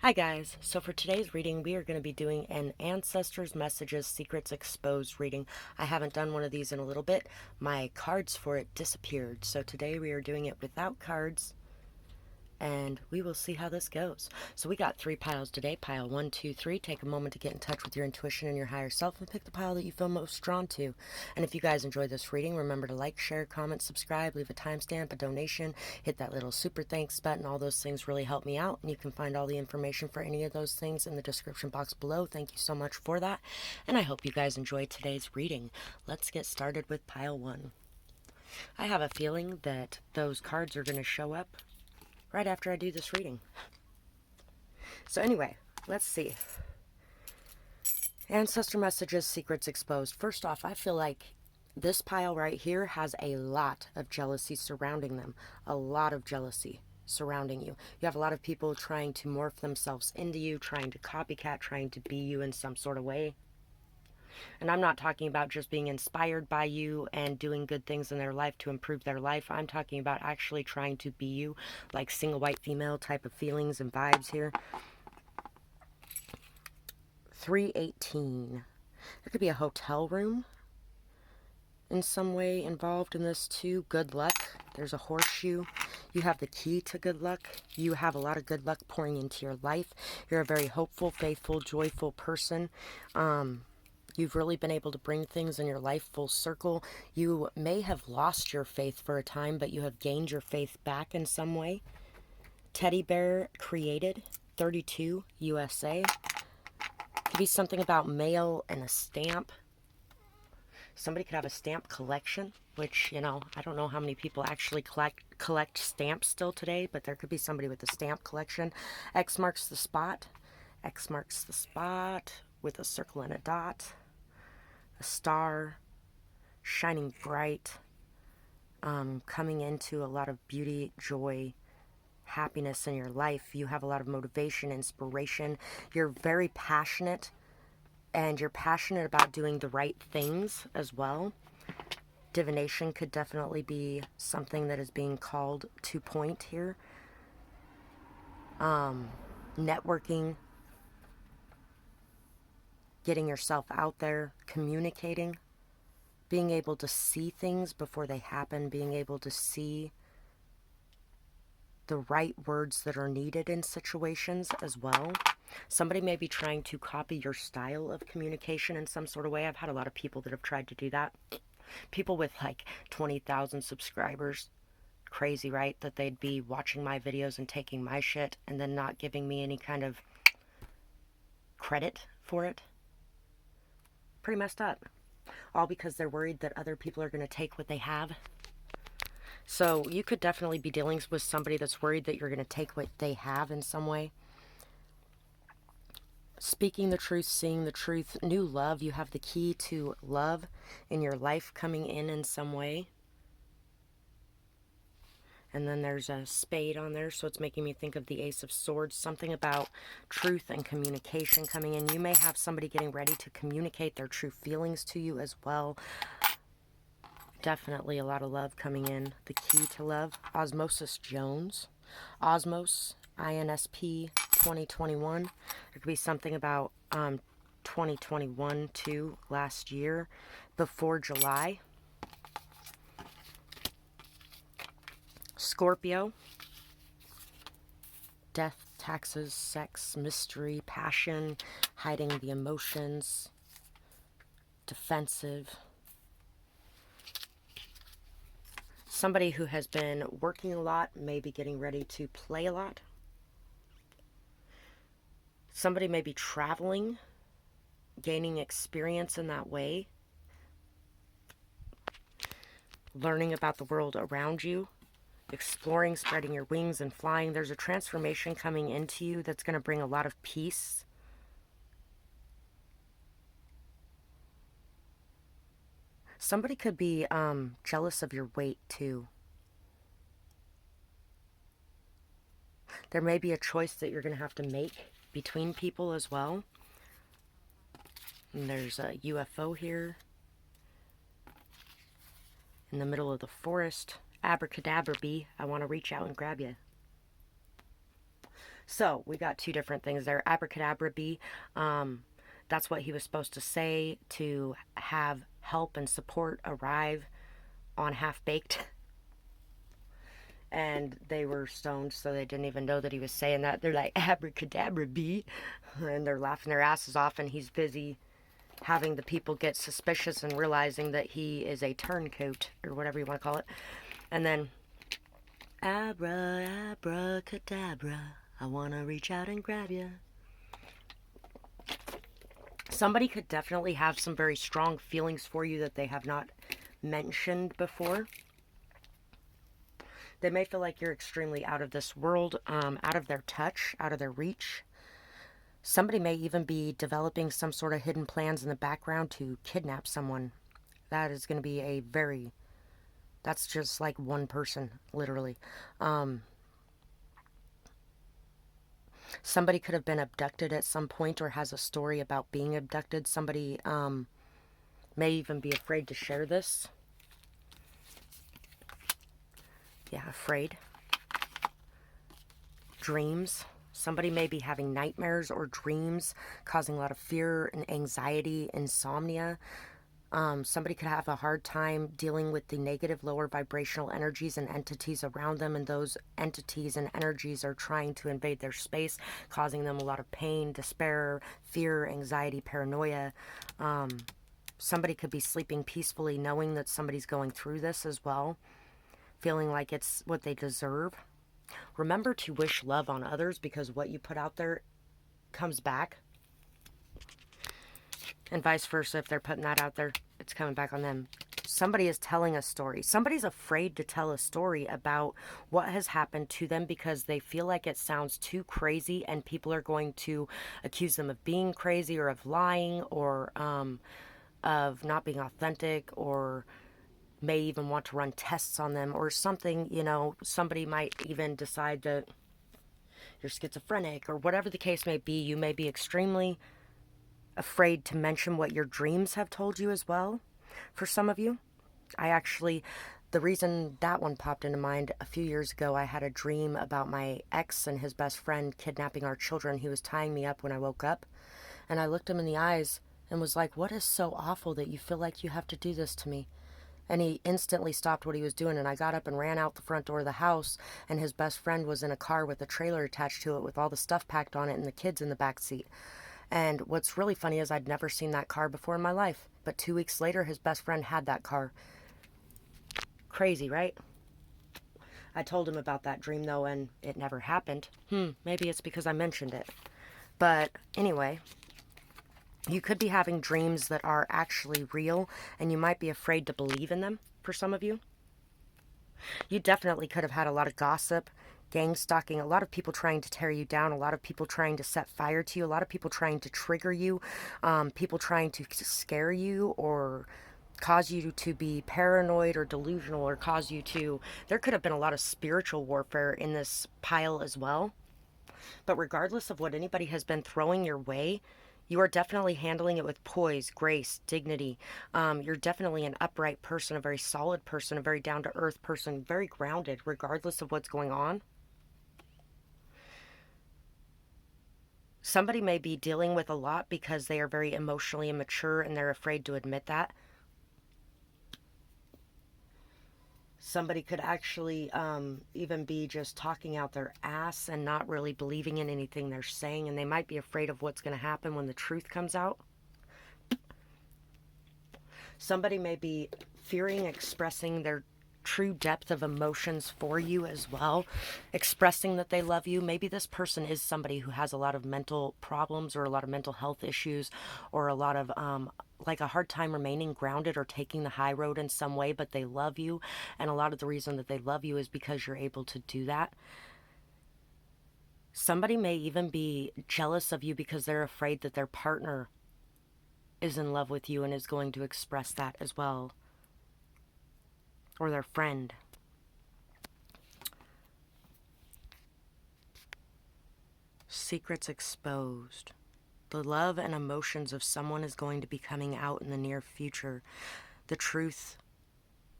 Hi guys, so for today's reading we are going to be doing an Ancestors Messages Secrets Exposed reading. I haven't done one of these in a little bit. My cards for it disappeared, so today we are doing it without cards. And we will see how this goes. So we got 3 piles today. Pile 1, 2, 3. Take a moment to get in touch with your intuition and your higher self and pick the pile that you feel most drawn to. And if you guys enjoyed this reading, remember to like, share, comment, subscribe, leave a timestamp, a donation, hit that little super thanks button. All those things really help me out. And you can find all the information for any of those things in the description box below. Thank you so much for that. And I hope you guys enjoyed today's reading. Let's get started with pile 1. I have a feeling that those cards are going to show up right after I do this reading. So anyway, let's see. Ancestor Messages, Secrets Exposed. First off, I feel like this pile right here has a lot of jealousy surrounding them. A lot of jealousy surrounding you. You have a lot of people trying to morph themselves into you, trying to copycat, trying to be you in some sort of way. And I'm not talking about just being inspired by you and doing good things in their life to improve their life. I'm talking about actually trying to be you, like single white female type of feelings and vibes here. 318. There could be a hotel room in some way involved in this too. Good luck. There's a horseshoe. You have the key to good luck. You have a lot of good luck pouring into your life. You're a very hopeful, faithful, joyful person. You've really been able to bring things in your life full circle. You may have lost your faith for a time, but you have gained your faith back in some way. Teddy bear created, 32, USA. Could be something about mail and a stamp. Somebody could have a stamp collection, which, you know, I don't know how many people actually collect stamps still today, but there could be somebody with a stamp collection. X marks the spot. X marks the spot with a circle and a dot. A star, shining bright, coming into a lot of beauty, joy, happiness in your life. You have a lot of motivation, inspiration. You're very passionate, and you're passionate about doing the right things as well. Divination could definitely be something that is being called to point here. Networking, getting yourself out there, communicating. Being able to see things before they happen, being able to see the right words that are needed in situations as well. Somebody may be trying to copy your style of communication in some sort of way. I've had a lot of people that have tried to do that. People with like 20,000 subscribers. Crazy, right? That they'd be watching my videos and taking my shit and then not giving me any kind of credit for it. Pretty messed up. All because they're worried that other people are going to take what they have. So you could definitely be dealing with somebody that's worried that you're going to take what they have in some way. Speaking the truth, seeing the truth, new love. You have the key to love in your life coming in some way. And then there's a spade on there, so it's making me think of the Ace of Swords. Something about truth and communication coming in. You may have somebody getting ready to communicate their true feelings to you as well. Definitely a lot of love coming in. The key to love. Osmosis Jones. Osmos, INSP 2021. There could be something about 2021 too, last year, before July. Scorpio. Death, taxes, sex, mystery, passion, hiding the emotions, defensive. Somebody who has been working a lot, maybe getting ready to play a lot. Somebody may be traveling, gaining experience in that way. Learning about the world around you. Exploring, spreading your wings and flying. There's a transformation coming into you that's going to bring a lot of peace. Somebody could be jealous of your weight too. There may be a choice that you're going to have to make between people as well. And there's a UFO here. In the middle of the forest. Abracadabra bee, I want to reach out and grab you. So we got two different things there. Abracadabra bee. That's what he was supposed to say to have help and support arrive on Half Baked. And they were stoned, so they didn't even know that he was saying that. They're like, abracadabra bee. And they're laughing their asses off, and he's busy having the people get suspicious and realizing that he is a turncoat, or whatever you want to call it. And then, abracadabra, I want to reach out and grab you. Somebody could definitely have some very strong feelings for you that they have not mentioned before. They may feel like you're extremely out of this world, out of their touch, out of their reach. Somebody may even be developing some sort of hidden plans in the background to kidnap someone. That is going to be that's just like one person, literally. Somebody could have been abducted at some point or has a story about being abducted. Somebody may even be afraid to share this. Yeah, afraid. Dreams. Somebody may be having nightmares or dreams, causing a lot of fear and anxiety, insomnia. Somebody could have a hard time dealing with the negative, lower vibrational energies and entities around them, and those entities and energies are trying to invade their space, causing them a lot of pain, despair, fear, anxiety, paranoia. Somebody could be sleeping peacefully knowing that somebody's going through this as well, feeling like it's what they deserve. Remember to wish love on others, because what you put out there comes back. And vice versa, if they're putting that out there, it's coming back on them. Somebody is telling a story. Somebody's afraid to tell a story about what has happened to them because they feel like it sounds too crazy and people are going to accuse them of being crazy or of lying or of not being authentic, or may even want to run tests on them or something. Somebody might even decide that you're schizophrenic or whatever the case may be. You may be extremely afraid to mention what your dreams have told you as well. For some of you, the reason that one popped into mind, a few years ago, I had a dream about my ex and his best friend kidnapping our children. He was tying me up when I woke up, and I looked him in the eyes and was like, what is so awful that you feel like you have to do this to me? And he instantly stopped what he was doing, and I got up and ran out the front door of the house, and his best friend was in a car with a trailer attached to it with all the stuff packed on it and the kids in the back seat. And what's really funny is I'd never seen that car before in my life, but 2 weeks later his best friend had that car. Crazy, right? I told him about that dream though, and it never happened. Maybe it's because I mentioned it. But anyway, you could be having dreams that are actually real, and you might be afraid to believe in them for some of you. You definitely could have had a lot of gossip, gang stalking, a lot of people trying to tear you down, a lot of people trying to set fire to you, a lot of people trying to trigger you, people trying to scare you or cause you to be paranoid or delusional, or there could have been a lot of spiritual warfare in this pile as well. But regardless of what anybody has been throwing your way, you are definitely handling it with poise, grace, dignity. You're definitely an upright person, a very solid person, a very down-to-earth person, very grounded, regardless of what's going on. Somebody may be dealing with a lot because they are very emotionally immature and they're afraid to admit that. Somebody could actually even be just talking out their ass and not really believing in anything they're saying, and they might be afraid of what's going to happen when the truth comes out. Somebody may be fearing expressing their true depth of emotions for you as well, expressing that they love you. Maybe this person is somebody who has a lot of mental problems or a lot of mental health issues, or a lot of like a hard time remaining grounded or taking the high road in some way, but they love you, and a lot of the reason that they love you is because you're able to do that. Somebody may even be jealous of you because they're afraid that their partner is in love with you and is going to express that as well, or their friend. Secrets exposed. The love and emotions of someone is going to be coming out in the near future. The truth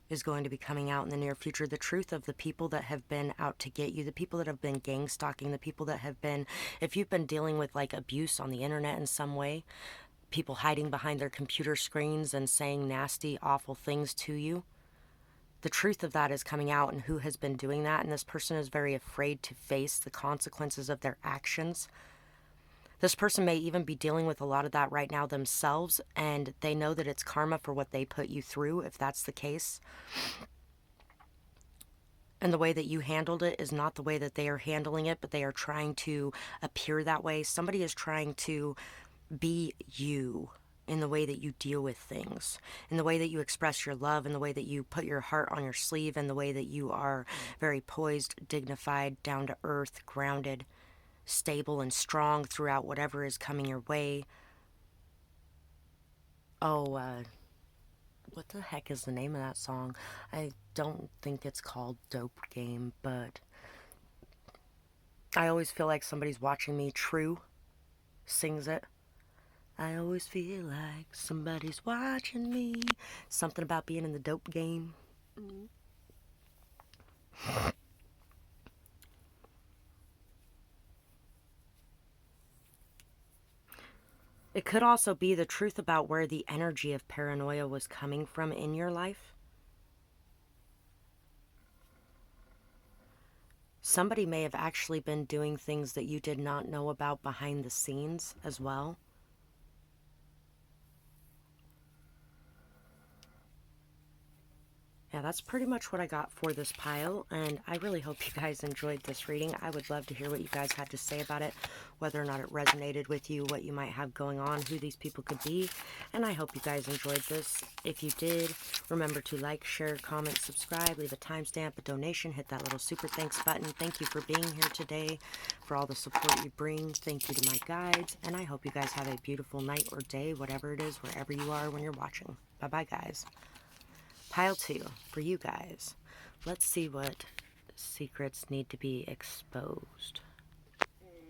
is going to be coming out in the near future. The truth of the people that have been out to get you, the people that have been gang stalking, the people that have been, if you've been dealing with like abuse on the internet in some way, people hiding behind their computer screens and saying nasty, awful things to you, the truth of that is coming out and who has been doing that. And this person is very afraid to face the consequences of their actions. This person may even be dealing with a lot of that right now themselves, and they know that it's karma for what they put you through, if that's the case. And the way that you handled it is not the way that they are handling it, but they are trying to appear that way. Somebody is trying to be you in the way that you deal with things, in the way that you express your love, in the way that you put your heart on your sleeve, in the way that you are very poised, dignified, down to earth, grounded, stable and strong throughout whatever is coming your way. What the heck is the name of that song? I don't think it's called Dope Game, but I always feel like somebody's watching me. True sings it. I always feel like somebody's watching me. Something about being in the dope game. It could also be the truth about where the energy of paranoia was coming from in your life. Somebody may have actually been doing things that you did not know about behind the scenes as well. Yeah, that's pretty much what I got for this pile, and I really hope you guys enjoyed this reading. I would love to hear what you guys had to say about it, whether or not it resonated with you, what you might have going on, who these people could be, and I hope you guys enjoyed this. If you did, remember to like, share, comment, subscribe, leave a timestamp, a donation, hit that little super thanks button. Thank you for being here today, for all the support you bring. Thank you to my guides, and I hope you guys have a beautiful night or day, whatever it is, wherever you are when you're watching. Bye-bye, guys. Pile 2 for you guys. Let's see what secrets need to be exposed.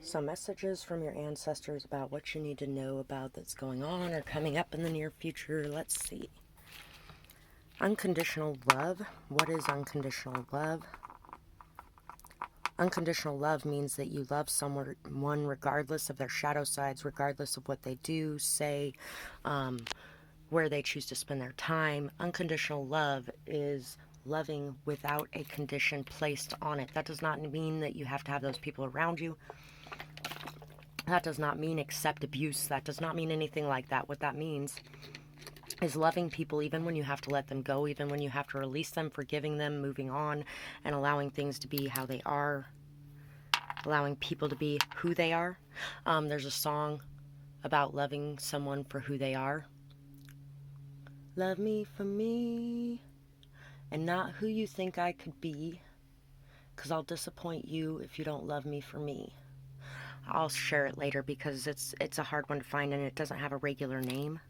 Some messages from your ancestors about what you need to know about that's going on or coming up in the near future. Let's see. Unconditional love. What is unconditional love? Unconditional love means that you love someone regardless of their shadow sides, regardless of what they do, say, where they choose to spend their time. Unconditional love is loving without a condition placed on it. That does not mean that you have to have those people around you. That does not mean accept abuse. That does not mean anything like that. What that means is loving people even when you have to let them go, even when you have to release them, forgiving them, moving on, and allowing things to be how they are, allowing people to be who they are. There's a song about loving someone for who they are. Love me for me, and not who you think I could be, 'cause I'll disappoint you if you don't love me for me. I'll share it later because it's a hard one to find and it doesn't have a regular name.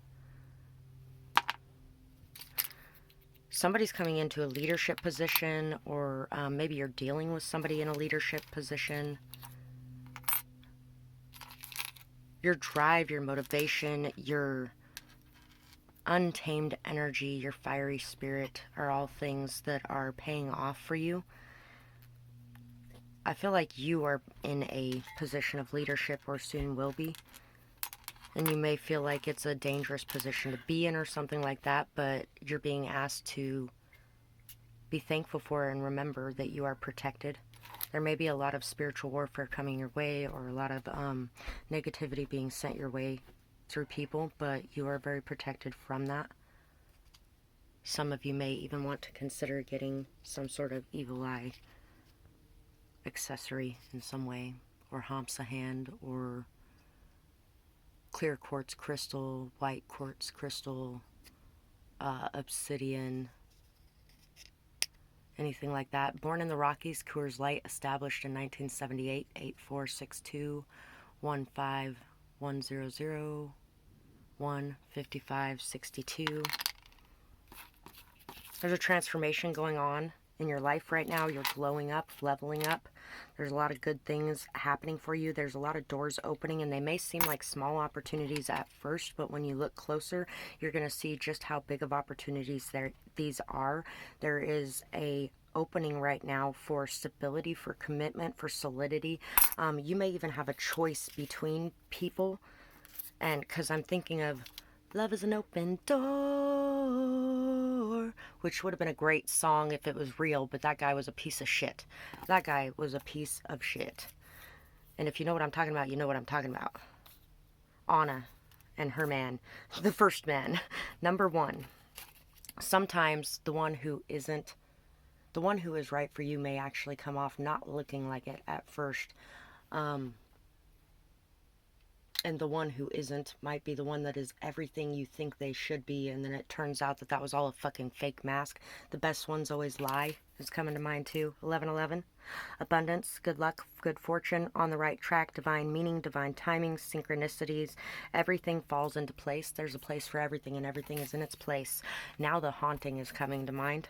Somebody's coming into a leadership position, or maybe you're dealing with somebody in a leadership position. Your drive, your motivation, your untamed energy, your fiery spirit are all things that are paying off for you. I feel like you are in a position of leadership or soon will be. And you may feel like it's a dangerous position to be in or something like that, but you're being asked to be thankful for and remember that you are protected. There may be a lot of spiritual warfare coming your way, or a lot of negativity being sent your way through people, but you are very protected from that. Some of you may even want to consider getting some sort of evil eye accessory in some way, or Hamsa hand, or clear quartz crystal, white quartz crystal, obsidian, anything like that. Born in the Rockies, Coors Light, established in 1978, 8462-15100. 15562. There's a transformation going on in your life right now. You're glowing up, leveling up. There's a lot of good things happening for you. There's a lot of doors opening, and they may seem like small opportunities at first, but when you look closer, you're going to see just how big of opportunities these are. There is a opening right now for stability, for commitment, for solidity. You may even have a choice between people, and because I'm thinking of love is an open door, which would have been a great song if it was real, but that guy was a piece of shit. That guy was a piece of shit. And if you know what I'm talking about, you know what I'm talking about. Anna and her man, the first man. Number one, sometimes the one who is right for you may actually come off not looking like it at first. And the one who isn't might be the one that is everything you think they should be, and then it turns out that that was all a fucking fake mask. The best ones always lie is coming to mind too. 1111. Abundance, good luck, good fortune, on the right track, divine meaning, divine timing, synchronicities. Everything falls into place. There's a place for everything, and everything is in its place. Now the haunting is coming to mind.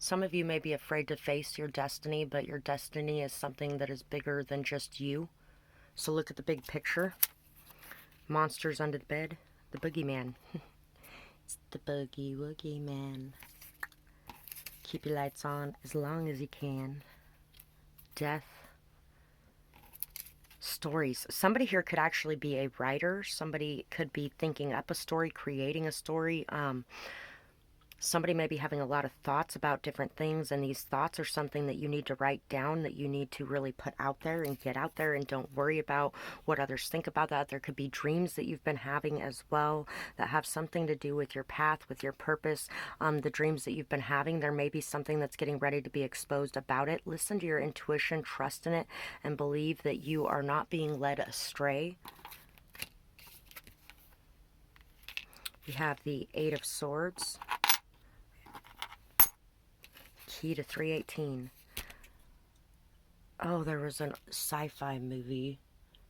Some of you may be afraid to face your destiny, but your destiny is something that is bigger than just you. So look at the big picture. Monsters under the bed. The boogeyman. It's the boogie woogie man. Keep your lights on as long as you can. Death. Stories. Somebody here could actually be a writer. Somebody could be thinking up a story, creating a story. Somebody may be having a lot of thoughts about different things, and these thoughts are something that you need to write down, that you need to really put out there and get out there, and don't worry about what others think about that. There could be dreams that you've been having as well that have something to do with your path, with your purpose. The dreams that you've been having, there may be something that's getting ready to be exposed about it. Listen to your intuition, trust in it, and believe that you are not being led astray. We have the Eight of Swords. Key to 318. Oh, there was a sci-fi movie.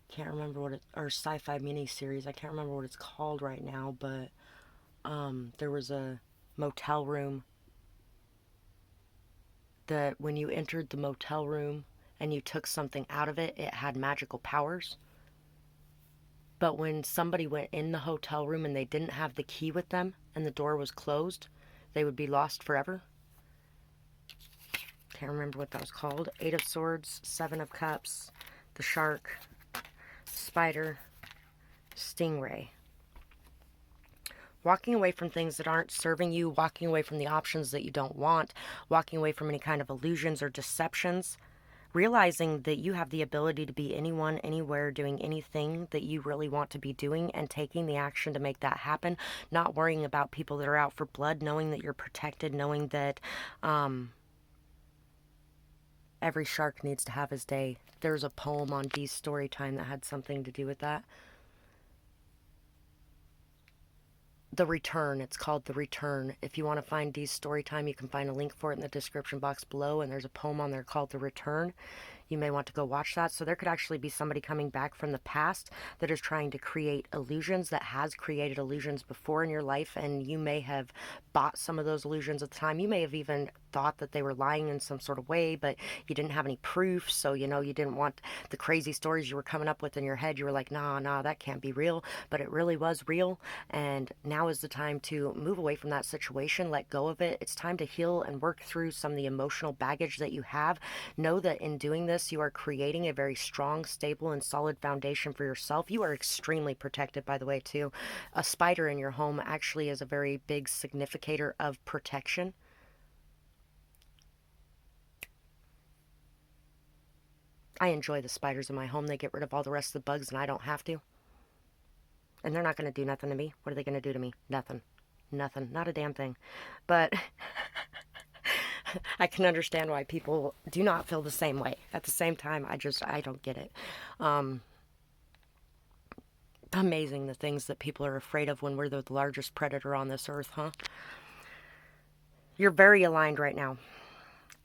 Can't remember what it, or sci-fi miniseries. I can't remember what it's called right now, but there was a motel room that when you entered the motel room and you took something out of it, it had magical powers. But when somebody went in the hotel room and they didn't have the key with them and the door was closed, they would be lost forever. Can't remember what that was called. Eight of Swords, Seven of Cups, the shark, spider, stingray. Walking away from things that aren't serving you, walking away from the options that you don't want, walking away from any kind of illusions or deceptions, realizing that you have the ability to be anyone, anywhere, doing anything that you really want to be doing, and taking the action to make that happen, not worrying about people that are out for blood, knowing that you're protected, knowing that every shark needs to have his day. There's a poem on Dee's StoryTime that had something to do with that. The Return. It's called The Return. If you want to find Dee's StoryTime, you can find a link for it in the description box below, and there's a poem on there called The Return. You may want to go watch that. So there could actually be somebody coming back from the past that is trying to create illusions, that has created illusions before in your life, and you may have bought some of those illusions at the time. You may have even thought that they were lying in some sort of way, but you didn't have any proof, so you didn't want the crazy stories you were coming up with in your head. You were like, nah, that can't be real, but it really was real. And now is the time to move away from that situation, let go of it. It's time to heal and work through some of the emotional baggage that you have. Know that in doing this, you are creating a very strong, stable, and solid foundation for yourself. You are extremely protected, by the way, too. A spider in your home actually is a very big significator of protection. I enjoy the spiders in my home. They get rid of all the rest of the bugs, and I don't have to. And they're not going to do nothing to me. What are they going to do to me? Nothing. Not a damn thing. But I can understand why people do not feel the same way. At the same time, I don't get it. Amazing the things that people are afraid of when we're the largest predator on this earth, huh? You're very aligned right now.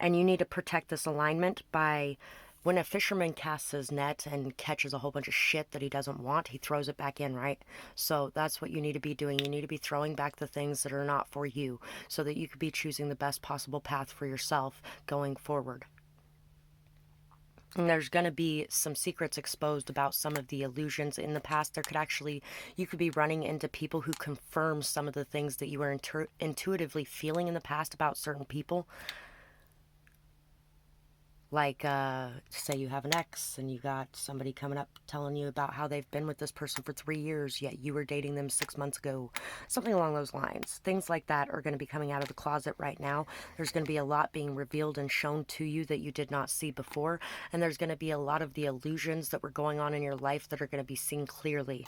And you need to protect this alignment by When a fisherman casts his net and catches a whole bunch of shit that he doesn't want, he throws it back in, right? So that's what you need to be doing. You need to be throwing back the things that are not for you so that you could be choosing the best possible path for yourself going forward. And there's going to be some secrets exposed about some of the illusions in the past. You could be running into people who confirm some of the things that you were intuitively feeling in the past about certain people. Like, say you have an ex and you got somebody coming up telling you about how they've been with this person for 3 years, yet you were dating them 6 months ago. Something along those lines. Things like that are going to be coming out of the closet right now. There's going to be a lot being revealed and shown to you that you did not see before. And there's going to be a lot of the illusions that were going on in your life that are going to be seen clearly.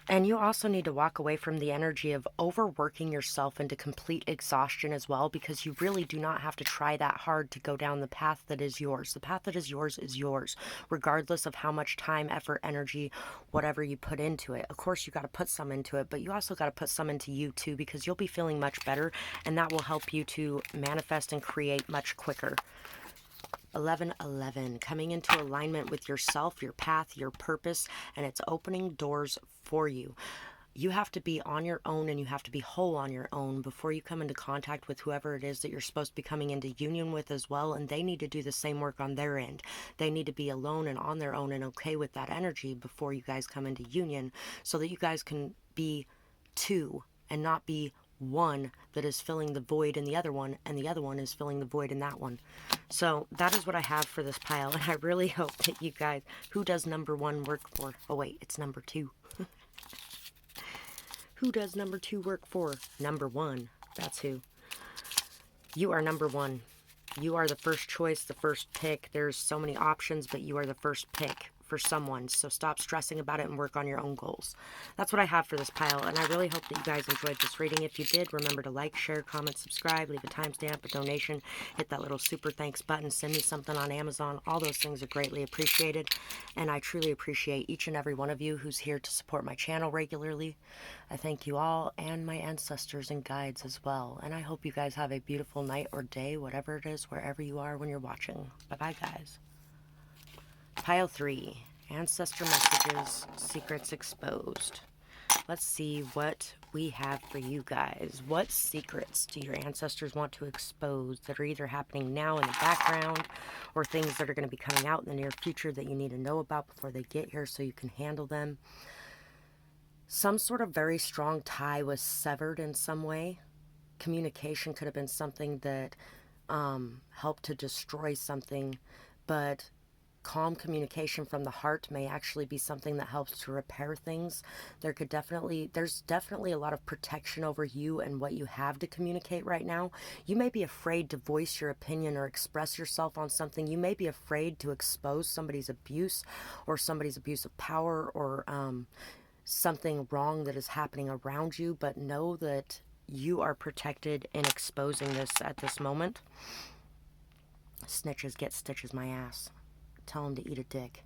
And you also need to walk away from the energy of overworking yourself into complete exhaustion as well, because you really do not have to try that hard to go down the path that is yours. The path that is yours, regardless of how much time, effort, energy, whatever you put into it. Of course, you got to put some into it, but you also got to put some into you too, because you'll be feeling much better, and that will help you to manifest and create much quicker. 1111, coming into alignment with yourself, your path, your purpose, and it's opening doors for you. You have to be on your own and you have to be whole on your own before you come into contact with whoever it is that you're supposed to be coming into union with as well, and they need to do the same work on their end. They need to be alone and on their own and okay with that energy before you guys come into union, so that you guys can be two and not be one that is filling the void in the other one, and the other one is filling the void in that one. So that is what I have for this pile, and I really hope that you guys, who does number 1 work for? Oh wait, it's number 2. Who does number 2 work for? Number 1. That's who. You are number 1. You are the first choice, the first pick. There's so many options, but you are the first pick for someone. So stop stressing about it and work on your own goals. That's what I have for this pile, and I really hope that you guys enjoyed this reading. If you did, remember to like, share, comment, subscribe, leave a timestamp, a donation, hit that little super thanks button, send me something on Amazon. All those things are greatly appreciated, and I truly appreciate each and every one of you who's here to support my channel regularly. I thank you all, and my ancestors and guides as well, and I hope you guys have a beautiful night or day, whatever it is, wherever you are when you're watching. Bye-bye, guys. Pile 3, Ancestor Messages, Secrets Exposed. Let's see what we have for you guys. What secrets do your ancestors want to expose that are either happening now in the background or things that are going to be coming out in the near future that you need to know about before they get here so you can handle them? Some sort of very strong tie was severed in some way. Communication could have been something that helped to destroy something, but calm communication from the heart may actually be something that helps to repair things. There's definitely a lot of protection over you and what you have to communicate right now. You may be afraid to voice your opinion or express yourself on something. You may be afraid to expose somebody's abuse or somebody's abuse of power or something wrong that is happening around you, but know that you are protected in exposing this at this moment. Snitches get stitches, my ass. Tell him to eat a dick.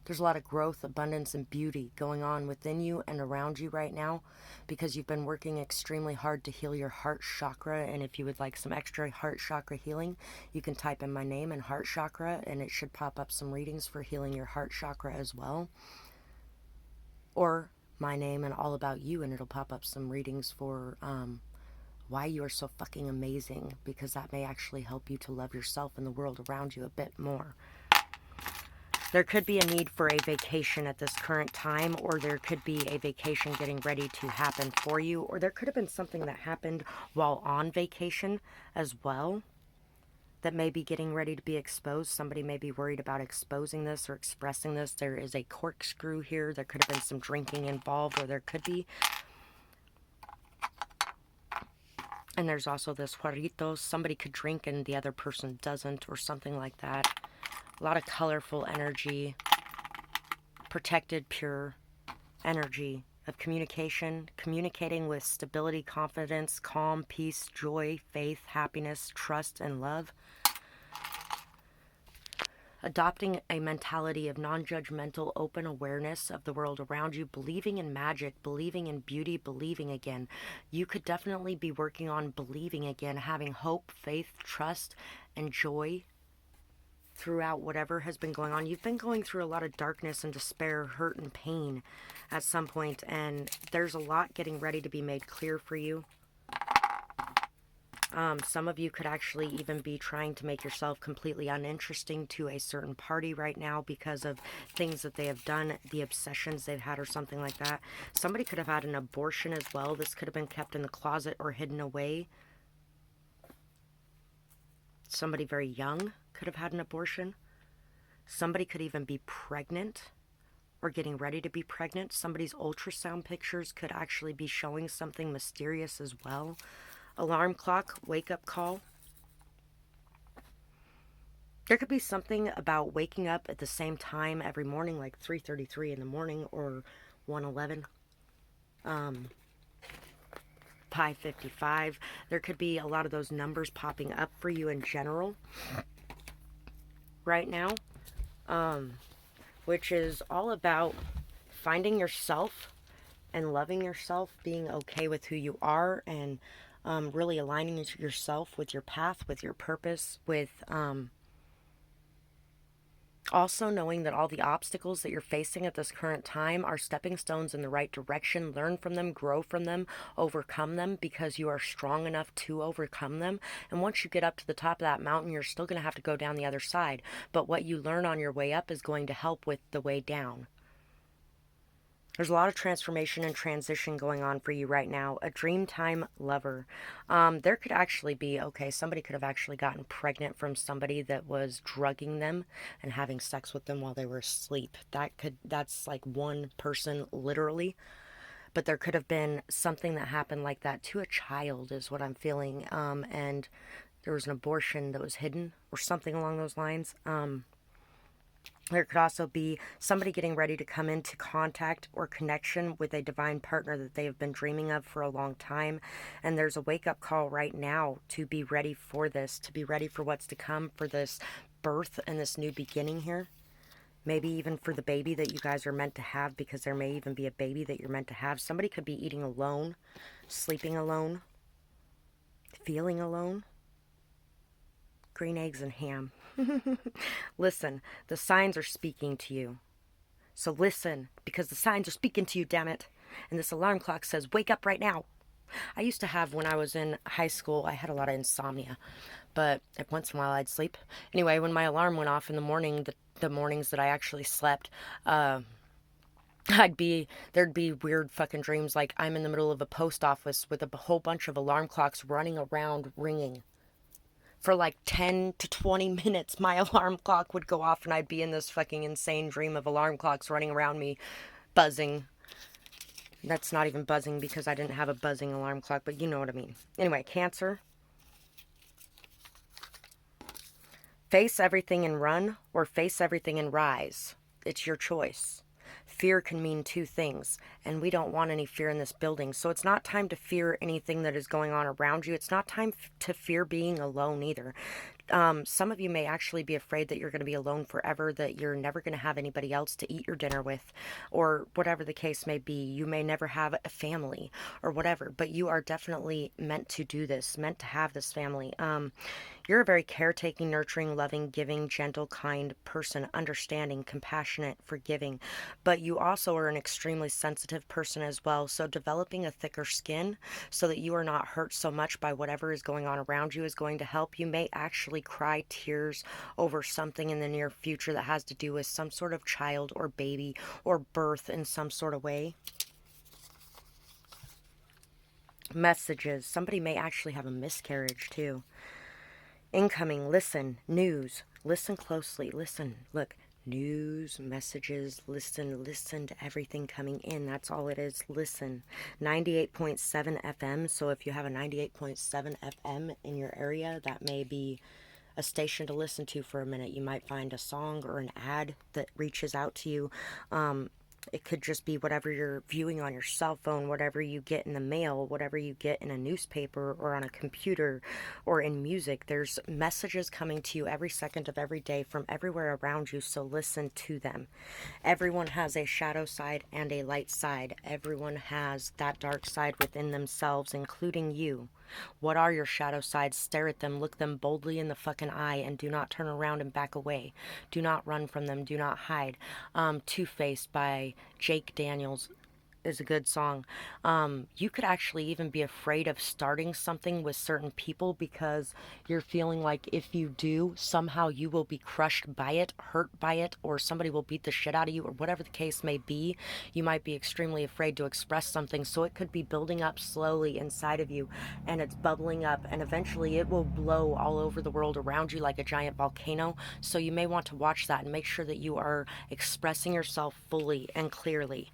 There's a lot of growth, abundance, and beauty going on within you and around you right now because you've been working extremely hard to heal your heart chakra. And if you would like some extra heart chakra healing, you can type in my name and heart chakra, and it should pop up some readings for healing your heart chakra as well. Or my name and all about you, and it'll pop up some readings for why you are so fucking amazing, because that may actually help you to love yourself and the world around you a bit more. There could be a need for a vacation at this current time, or there could be a vacation getting ready to happen for you, or there could have been something that happened while on vacation as well that may be getting ready to be exposed. Somebody may be worried about exposing this or expressing this. There is a corkscrew here. There could have been some drinking involved, or there could be. And there's also this Juaritos. Somebody could drink and the other person doesn't, or something like that. A lot of colorful energy, protected, pure energy of communication, communicating with stability, confidence, calm, peace, joy, faith, happiness, trust, and love. Adopting a mentality of non-judgmental, open awareness of the world around you, believing in magic, believing in beauty, believing again. You could definitely be working on believing again, having hope, faith, trust, and joy throughout whatever has been going on. You've been going through a lot of darkness and despair, hurt and pain at some point, and there's a lot getting ready to be made clear for you. Some of you could actually even be trying to make yourself completely uninteresting to a certain party right now because of things that they have done, the obsessions they've had or something like that. Somebody could have had an abortion as well. This could have been kept in the closet or hidden away. Somebody very young could have had an abortion. Somebody could even be pregnant or getting ready to be pregnant. Somebody's ultrasound pictures could actually be showing something mysterious as well. Alarm clock, wake-up call. There could be something about waking up at the same time every morning, like 3:33 in the morning or 1:11, 5:55. There could be a lot of those numbers popping up for you in general right now, which is all about finding yourself and loving yourself, being okay with who you are, and really aligning yourself with your path, with your purpose, with also knowing that all the obstacles that you're facing at this current time are stepping stones in the right direction. Learn from them, grow from them, overcome them, because you are strong enough to overcome them. And once you get up to the top of that mountain, you're still going to have to go down the other side. But what you learn on your way up is going to help with the way down. There's a lot of transformation and transition going on for you right now. A dreamtime lover. There could actually be, okay, somebody could have actually gotten pregnant from somebody that was drugging them and having sex with them while they were asleep. That's like one person literally. But there could have been something that happened like that to a child is what I'm feeling. And there was an abortion that was hidden or something along those lines. There could also be somebody getting ready to come into contact or connection with a divine partner that they have been dreaming of for a long time. And there's a wake-up call right now to be ready for this, to be ready for what's to come, for this birth and this new beginning here. Maybe even for the baby that you guys are meant to have, because there may even be a baby that you're meant to have. Somebody could be eating alone, sleeping alone, feeling alone. Green eggs and ham. Listen, the signs are speaking to you. So listen, because the signs are speaking to you, damn it. And this alarm clock says, wake up right now. I used to have, when I was in high school, I had a lot of insomnia. But once in a while I'd sleep. Anyway, when my alarm went off in the morning, the mornings that I actually slept, there'd be weird fucking dreams like I'm in the middle of a post office with a whole bunch of alarm clocks running around ringing. For like 10 to 20 minutes, my alarm clock would go off and I'd be in this fucking insane dream of alarm clocks running around me, buzzing. That's not even buzzing because I didn't have a buzzing alarm clock, but you know what I mean. Anyway, Cancer. Face everything and run, or face everything and rise. It's your choice. Fear can mean two things, and we don't want any fear in this building. So it's not time to fear anything that is going on around you. It's not time to fear being alone either. Some of you may actually be afraid that you're going to be alone forever, that you're never going to have anybody else to eat your dinner with, or whatever the case may be. You may never have a family or whatever, but you are definitely meant to do this, meant to have this family. You're a very caretaking, nurturing, loving, giving, gentle, kind person, understanding, compassionate, forgiving, but you also are an extremely sensitive person as well. So developing a thicker skin so that you are not hurt so much by whatever is going on around you is going to help. You may actually cry tears over something in the near future that has to do with some sort of child or baby or birth in some sort of way. Messages. Somebody may actually have a miscarriage too. Incoming, listen, news, listen closely, listen, look, news, messages, listen to everything coming in. That's all it is, listen. 98.7 FM, so if you have a 98.7 FM in your area, that may be a station to listen to for a minute. You might find a song or an ad that reaches out to you. It could just be whatever you're viewing on your cell phone, whatever you get in the mail, whatever you get in a newspaper or on a computer or in music. There's messages coming to you every second of every day from everywhere around you, so listen to them. Everyone has a shadow side and a light side. Everyone has that dark side within themselves, including you. What are your shadow sides? Stare at them, look them boldly in the fucking eye, and do not turn around and back away. Do not run from them. Do not hide. Two-Faced by Jake Daniels is a good song. You could actually even be afraid of starting something with certain people because you're feeling like if you do, somehow you will be crushed by it, hurt by it, or somebody will beat the shit out of you, or whatever the case may be. You might be extremely afraid to express something, so it could be building up slowly inside of you, and it's bubbling up, and eventually it will blow all over the world around you like a giant volcano. So you may want to watch that and make sure that you are expressing yourself fully and clearly.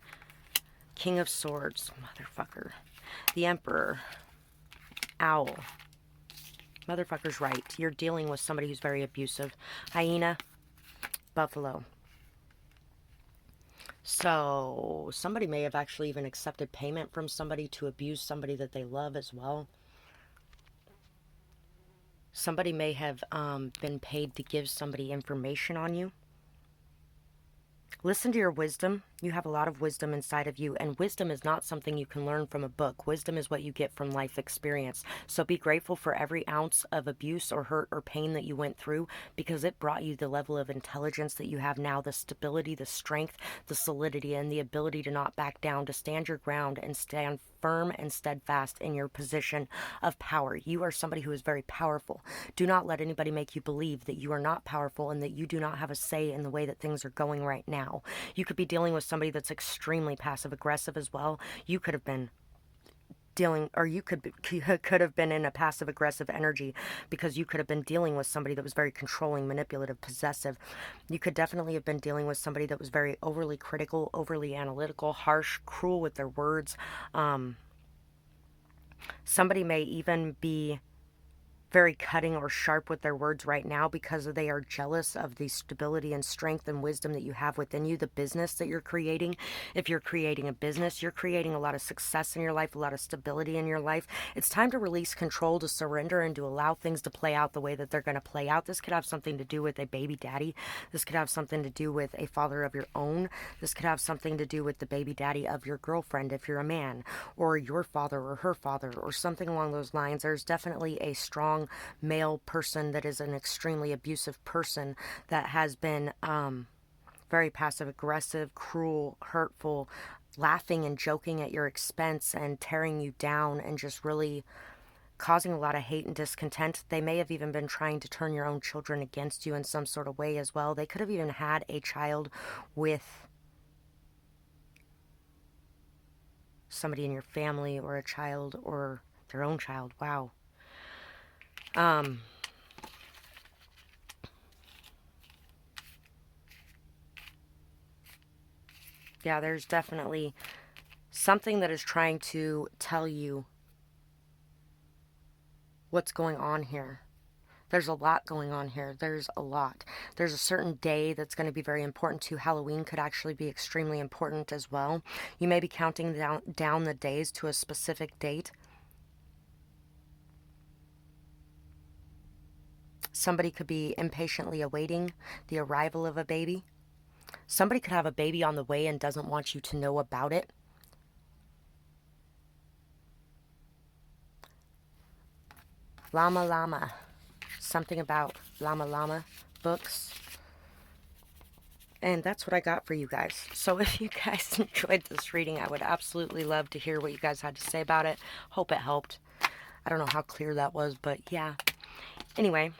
King of Swords, motherfucker. The Emperor, Owl. Motherfucker's right. You're dealing with somebody who's very abusive. Hyena, Buffalo. So, somebody may have actually even accepted payment from somebody to abuse somebody that they love as well. Somebody may have been paid to give somebody information on you. Listen to your wisdom. You have a lot of wisdom inside of you, and wisdom is not something you can learn from a book. Wisdom is what you get from life experience. So be grateful for every ounce of abuse or hurt or pain that you went through, because it brought you the level of intelligence that you have now, the stability, the strength, the solidity, and the ability to not back down, to stand your ground and stand firm and steadfast in your position of power. You are somebody who is very powerful. Do not let anybody make you believe that you are not powerful and that you do not have a say in the way that things are going right now. You could be dealing with somebody that's extremely passive aggressive as well. You could have been dealing, or you could have been in a passive aggressive energy because you could have been dealing with somebody that was very controlling, manipulative, possessive. You could definitely have been dealing with somebody that was very overly critical, overly analytical, harsh, cruel with their words. Somebody may even be very cutting or sharp with their words right now because they are jealous of the stability and strength and wisdom that you have within you, the business that you're creating. If you're creating a business, you're creating a lot of success in your life, a lot of stability in your life. It's time to release control, to surrender, and to allow things to play out the way that they're going to play out. This could have something to do with a baby daddy. This could have something to do with a father of your own. This could have something to do with the baby daddy of your girlfriend if you're a man, or your father or her father, or something along those lines. There's definitely a strong male person that is an extremely abusive person that has been very passive aggressive, cruel, hurtful, laughing and joking at your expense and tearing you down and just really causing a lot of hate and discontent. They may have even been trying to turn your own children against you in some sort of way as well. They could have even had a child with somebody in your family, or a child, or their own child. Wow. Yeah, there's definitely something that is trying to tell you what's going on here. There's a lot going on here. There's a lot. There's a certain day that's going to be very important too. Halloween could actually be extremely important as well. You may be counting down the days to a specific date. Somebody could be impatiently awaiting the arrival of a baby. Somebody could have a baby on the way and doesn't want you to know about it. Llama Llama. Something about Llama Llama books. And that's what I got for you guys. So if you guys enjoyed this reading, I would absolutely love to hear what you guys had to say about it. Hope it helped. I don't know how clear that was, but yeah. Anyway,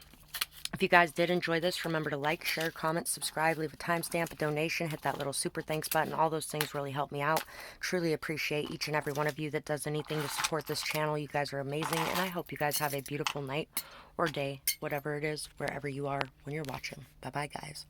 if you guys did enjoy this, remember to like, share, comment, subscribe, leave a timestamp, a donation, hit that little super thanks button. All those things really help me out. Truly appreciate each and every one of you that does anything to support this channel. You guys are amazing, and I hope you guys have a beautiful night or day, whatever it is, wherever you are when you're watching. Bye-bye, guys.